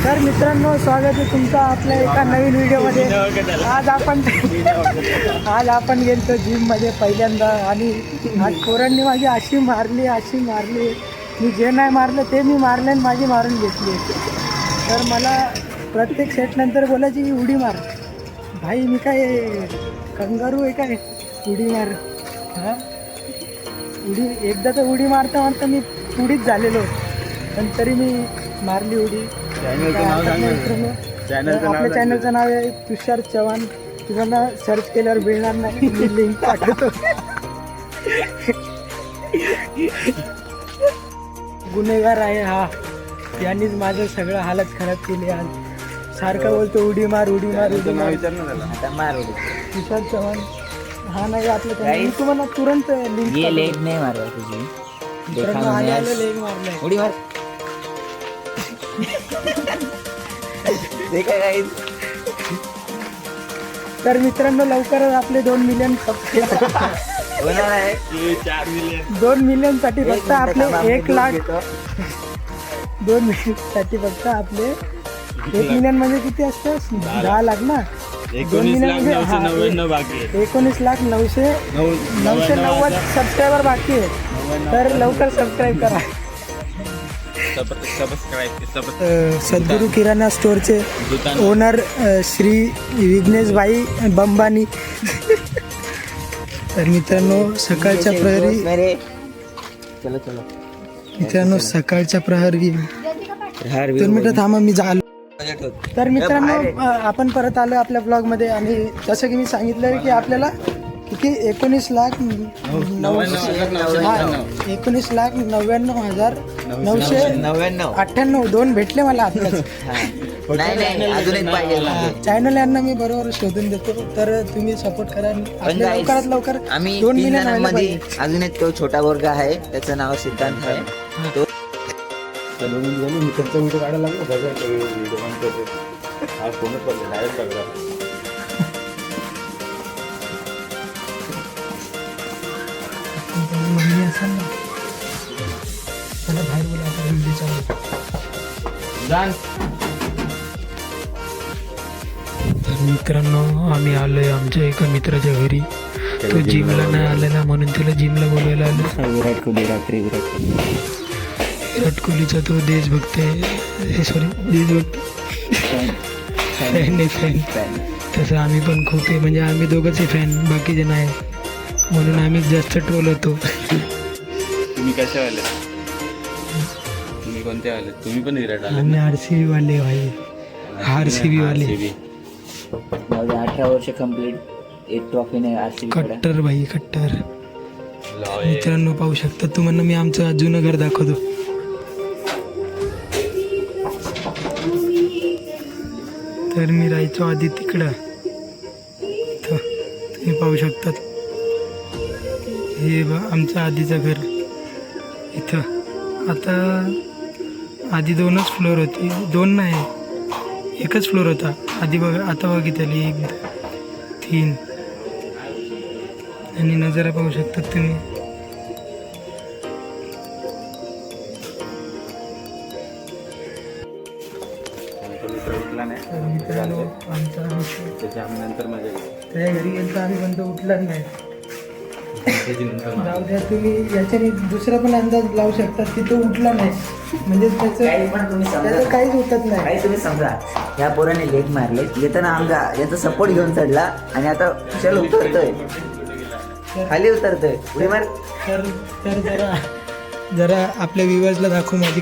तर मित्रांनो, स्वागत आहे तुमचं आपल्या एका नवीन व्हिडिओमध्ये. आज आपण गेलो जिममध्ये पहिल्यांदा आणि आज पोरांनी माझी अशी मारली. मी जे नाही मारलं ते मी मारले आणि माझी मारून घेतली. तर मला प्रत्येक सेटनंतर बोलायची की उडी मार. भाई मी काय कंगारू आहे काय उडी मार? हां, उडी एकदा तर उडी मारता मी उडीच झालेलो, पण तरी मी मारली उडी. आपल्या चॅनलचं नाव आहे तुषार चव्हाण. तुम्हाला सर्च केल्यावर मिळणार नाही, मी लिंक पाठवतो. गुन्हेगार आहे हा, यांनीच माझं सगळं हालत खराब केली. आज सारखं बोलतो उडी मार. तुषार चव्हाण हा नाही आपलं चॅनल. मी तुम्हाला तुरंत लिंक लेग नाही मारला तुझी, आले लेग मारलाय. उडी मार. तर मित्रांनो, लवकरच आपले 2 मिलियन होणार आहे. 2 मिलियन साठी फक्त आपले 1 लाख. 2 मिलियन साठी फक्त आपले 1 मिलियन म्हणजे किती असतं? 10 लाख ना. 2 मिलियन म्हणजे 19,990 सबस्क्रायबर बाकी आहे. तर लवकर सबस्क्राईब करा. सद्गुरू किराणा स्टोअरचे ओनर श्री विघ्नेश भाई बंबानी. तर मित्रांनो, सकाळच्या प्रहरी 2 मिनिटं थांबा, मी झालो. तर मित्रांनो, आपण परत आलो आपल्या ब्लॉगमध्ये. आणि जसं की मी सांगितलं की आपल्याला किती 19,99,998 2 भेटले मला आताच. चॅनल यांना मी बरोबर शोधून देतो. तर तुम्ही सपोर्ट करा. लवकरात लवकर आम्ही 2 मिलियन मिलियन मध्ये अजून एक तो छोटा वर्ग आहे, त्याचं नाव सिद्धांत आहे. तो बाहेर बोला. तर मित्रांनो, आम्ही आलोय आमच्या एका मित्राच्या घरी. तो जिमला नाही आलेला म्हणून त्याला जिमला बोलवायला आलो. विराट कोहलीचा तो देशभक्त आहे. फॅन. तसं आम्ही पण खूप आहे, म्हणजे आम्ही दोघंच फॅन, बाकीचे नाही. म्हणून आम्ही जास्त ट्रोल होतो. तुम्ही कसे आले? तुम्ही कोणते आले? तुम्ही पण विराट आले? आम्ही RCB वाले भाई. RCB वाले 18 वर्ष कंप्लीट, एक ट्रॉफी नाही RCB. कट्टर भाई, कट्टर. मित्रांनो, पाहू शकता तुम्हाला मी आमचं जुनं घर दाखवतो. तर मी राहायचो आधी तिकडं. तुम्ही पाहू शकतात, हे आमचं आधीचं घर इथं. आता आधी 2च फ्लोअर होती. 2 नाही, 1च फ्लोअर होता आधी. बघा आता बघितली 1, 2, 3. आणि नजारा पाहू शकतात तुम्ही. मित्रांनो, आमचा त्याच्यानंतर मजा त्या घरी गेलो आम्ही, पण तो उठलाच नाही. जाऊ द्या, तुम्ही याच्याने दुसरा पण अंदाज लावू शकतात की तो उठला नाही, म्हणजे त्याचं काहीच उठत नाही. तुम्ही समजा, ह्या पोराने लेग मारले, येताना आमचा याचा सपोर्ट घेऊन चढला आणि आता चल उतरतोय, खाली उतरतोय. उडी मार. तर जरा आपल्या व्ह्यूअर्सला दाखवू माझी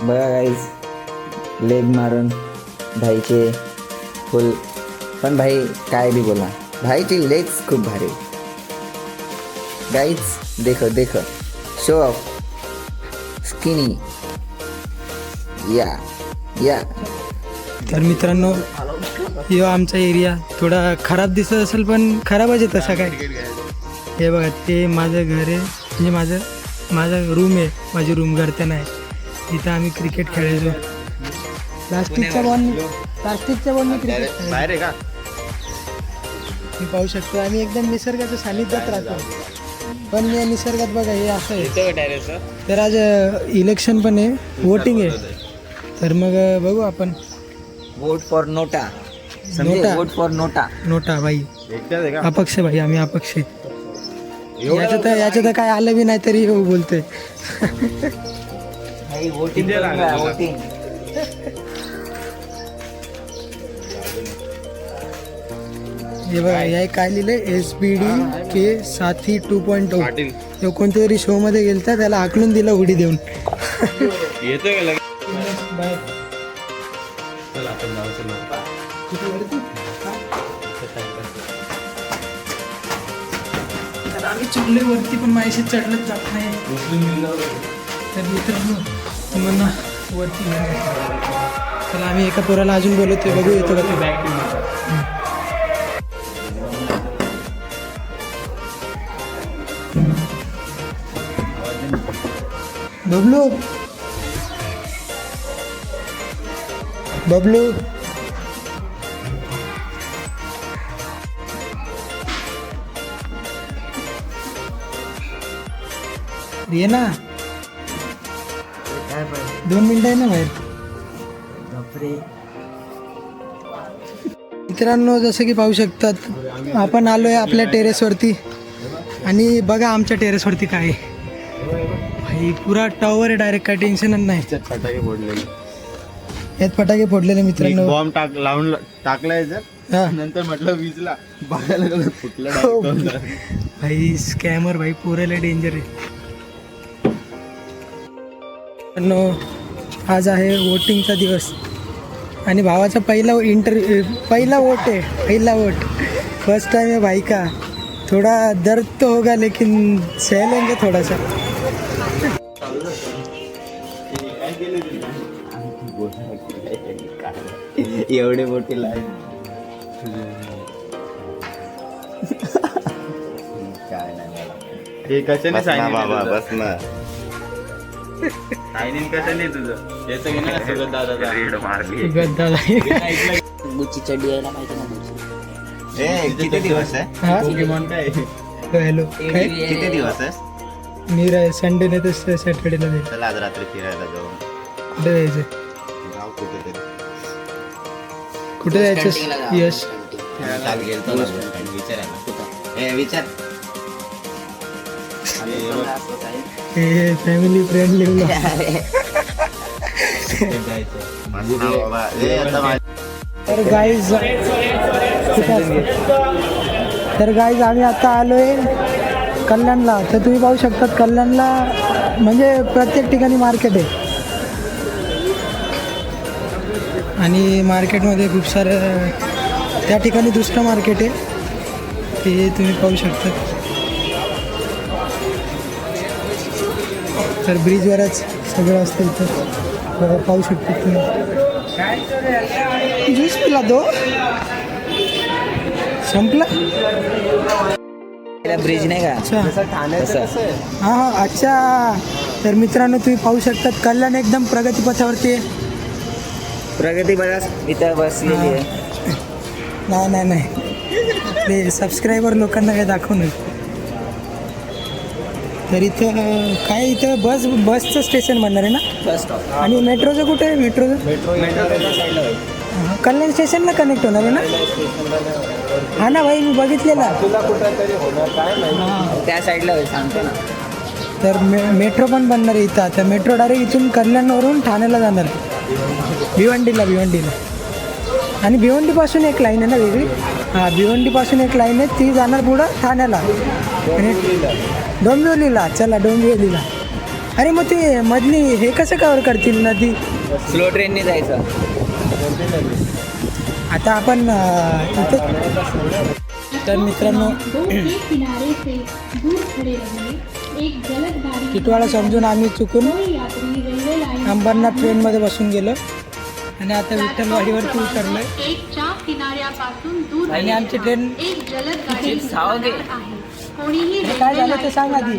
बघा गाईज, लेग मारून भाईचे फुल. पण भाई काय बी बोला, भाईची लेग्स खूप भारी. गाईज देखो शो ऑफ स्किनी. या तर मित्रांनो, यो आमचा एरिया थोडा खराब दिसत असेल, पण खराबच आहे तसा काय. हे बघा, ते माझं घर आहे, म्हणजे माझा रूम आहे. माझी रूम घरते नाही. इथं आम्ही क्रिकेट खेळायचो. प्लास्टिकच्या बॉलनी क्रिकेट बाहेर आहे का? मी पाहू शकतो. आम्ही एकदम निसर्गाच्या सानिध्यात राहतो. पण निसर्गात बघा हे असं आहे. तर आज इलेक्शन पण आहे, वोटिंग आहे. तर मग बघू आपण. वोट फॉर नोटा. समजे नोटा. वोट फॉर नोटा. नोटा भाई एकटाच आहे का? अपक्ष भाई, आम्ही अपक्ष. याच्यात काय आलं बी नाही तरी हो बोलतोय. भाई वोटिंग वोटिंग. हे बघा या काय लिहिलंय SPD के साथी 2.0. पाटील तो कोणत्या तरी शो मध्ये गेलता, त्याला हाकलून दिला उडी देऊन. येतोय का लगेच? बाय. चला आपण जाऊ चला. तर आम्ही चढलोय वरती, पण माझ्याशी चढलंच जात नाही. तर मित्रांनो तुम्हाला वरती घेऊन जातो. तर आम्ही एका पोराला अजून बोलवतोय, बघू येतो का ते. बबलू बबलू ये ना, 2 मिनिटं आहे ना बाहेर. मित्रांनो जसं की पाहू शकतात आपण आलोय आपल्या टेरेसवरती. आणि बघा आमच्या टेरेसवरती काय आहे. भाई पुरा टॉवर आहे डायरेक्ट, काय टेन्शनच नाही. फटाके फोडलेले. यात फटाके फोडलेले मित्रांनो. बॉम्ब लावून टाकलाय जर हा नंतर म्हटलं वीजला बघायला गेलं फुटलं हो. direct. भाई स्कॅमर भाई पुरेला डेंजर आहे. आज आहे वोटिंगचा दिवस आणि भावाचा पहिला वोट आहे. पहिला वोट फर्स्ट टाइम है भाई का. थोड़ा दर्द तो होगा लेकिन सह लेंगे थोड़ा सा. एवढे मोठी लाईन. काय नाही मला. हे कशाने साईन बाबा बस ना. साईन कशाने तुझं याचं घे ना सगळं दादा रेड मारली. गद्दा गुच्ची चड्डी यायला माहिती ना तुझी. ए किती दिवस आहे? हा पोकेमॉन काय हॅलो काय किती दिवस आहे? मी संडे नाही तर सॅटर्डेला जाईल. चला आज रात्री फिरायला जाऊ. कुठे जायचं? जाऊ कुठेतरी. कुठे जायचं यश? काल गेलतो ना विचारायला कुठं. ए विचार. हे फॅमिली फ्रेंडली तर गाईज आम्ही आता आलोय कल्याणला. तर तुम्ही पाहू शकतात कल्याणला म्हणजे प्रत्येक ठिकाणी मार्केट आहे. आणि मार्केटमध्ये खूप सारं त्या ठिकाणी दुसरं मार्केट आहे ते तुम्ही पाहू शकता. तर ब्रिजवरच सगळं असतं इथं पाहू शकता तुम्ही. ज्यूस पिला दो संपला. ब्रिज नाही का? अच्छा हां हां अच्छा. तर मित्रांनो तुम्ही पाहू शकतात कल्याण एकदम प्रगतीपथावरती आहे. प्रगती बघा इथं बसलेली आहे. नाही ते सबस्क्रायबर लोकांना काय दाखवू नये. तर इथं काय इथं बसचं स्टेशन बनणार आहे ना. Bus stop. आणि मेट्रोचं कुठे आहे? मेट्रोचं कल्याण स्टेशनला कनेक्ट होणार आहे ना. हा ना भाई मी बघितलेला. हां त्या साईडला सांगतो ना. तर मेट्रो पण बनणार आहे इथं. आता मेट्रो डायरेक्ट इथून कल्याणवरून ठाण्याला जाणार भिवंडीला. आणि भिवंडीपासून एक लाईन आहे ना वेगळी. हां भिवंडीपासून एक लाईन आहे ती जाणार पुढं ठाण्याला आणि डोंबिवलीला. चला डोंबिवलीला. अरे मग ते मधली हे कसं कवर करतील नदी? स्लो ट्रेनने जायचं. आता आपण इथं. तर मित्रांनो टिटवाळा समजून आम्ही चुकून अंबरनाथ ट्रेनमध्ये बसून गेलो आणि आता विठ्ठलवाडीवरती उतरलोय. आणि आमची ट्रेन काय झालं ते सांग आधी.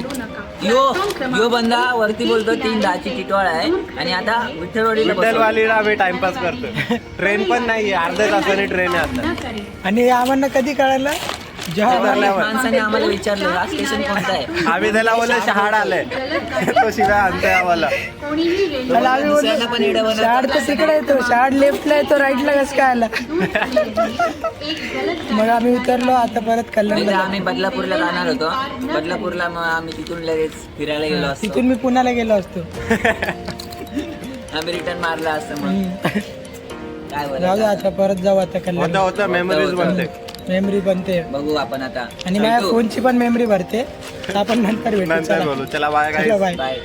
यो बंदा वरती बोलतो 3:10ची टिटवाळ आहे आणि आता विठ्ठलवाडीला आम्ही टाइमपास करतो. ट्रेन पण नाही, अर्ध्या तासाने ट्रेन आहे आता. आणि आम्हाला कधी कळालं माणसाने आम्हाला विचारलं हा स्टेशन कोणता आहे. आम्ही त्याला बोललो शहाड आले तो शिवाय आणतोय आम्हाला. त्याला आम्ही दुसऱ्यांना पण येडं बोललो बनवतात. शाड तर तिकडे येतो, शाड लेफ्टला येतो, राईटला कसं काय आला. मग आम्ही उतरलो आता परत कल्याण. आम्ही बदलापूरला जाणार होतो. बदलापूरला मग आम्ही तिथून लगेच फिरायला गेलो असतो. तिथून मी पुण्याला गेलो असतो. आम्ही रिटर्न मारला असतं मग काय जाऊ दे बोलायचं. आता परत जाऊ आता कल्याण. होता मेमरीज बनते. मेमरी बनते बघू आपण आता. आणि माझ्या फोनची पण मेमरी भरते. आपण नंतर भेटू. नंतर चला बोलू. चला बाय चला, काय बाय. बाय.